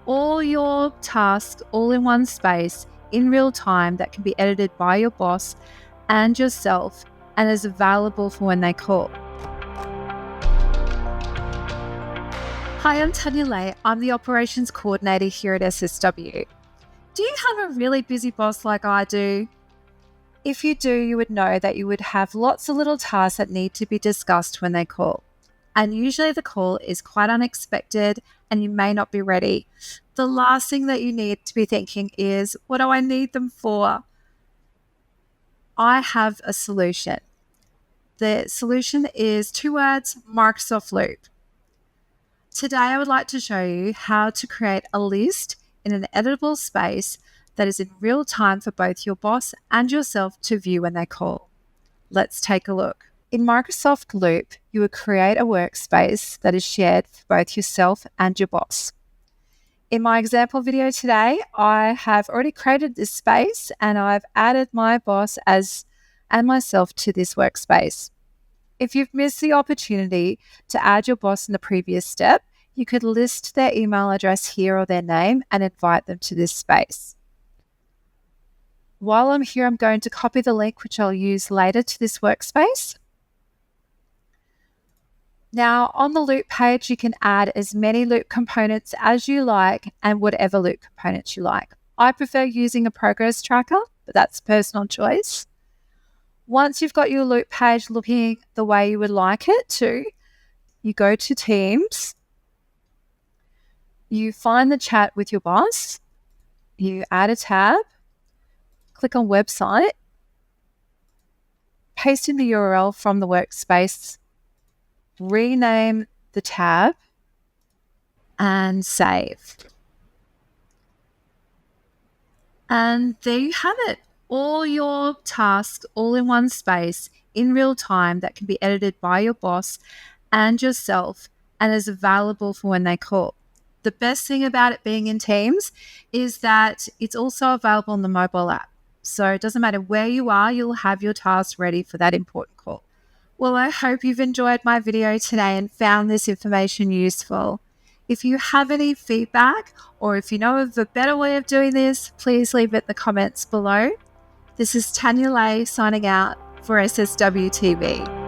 all your tasks all in one space in real time that can be edited by your boss and yourself and is available for when they call. Hi, I'm Tanya Leahy. I'm the operations coordinator here at SSW. Do you have a really busy boss like I do? If you do, you would know that you would have lots of little tasks that need to be discussed when they call. And usually the call is quite unexpected and you may not be ready. The last thing that you need to be thinking is, what do I need them for? I have a solution. The solution is 2 words, Microsoft Loop. Today, I would like to show you how to create a list in an editable space that is in real time for both your boss and yourself to view when they call. Let's take a look. In Microsoft Loop, you would create a workspace that is shared for both yourself and your boss. In my example video today, I have already created this space and I've added my boss and myself to this workspace. If you've missed the opportunity to add your boss in the previous step, you could list their email address here or their name and invite them to this space. While I'm here, I'm going to copy the link, which I'll use later, to this workspace. Now, on the Loop page, you can add as many Loop components as you like and whatever Loop components you like. I prefer using a progress tracker, but that's personal choice. Once you've got your Loop page looking the way you would like it to, you go to Teams, you find the chat with your boss, you add a tab, click on website, paste in the URL from the workspace, rename the tab, and save. And there you have it. All your tasks all in one space in real time that can be edited by your boss and yourself and is available for when they call. The best thing about it being in Teams is that it's also available on the mobile app. So it doesn't matter where you are, you'll have your tasks ready for that important call. Well, I hope you've enjoyed my video today and found this information useful. If you have any feedback or if you know of a better way of doing this, please leave it in the comments below. This is Tanya Leahy signing out for SSW TV.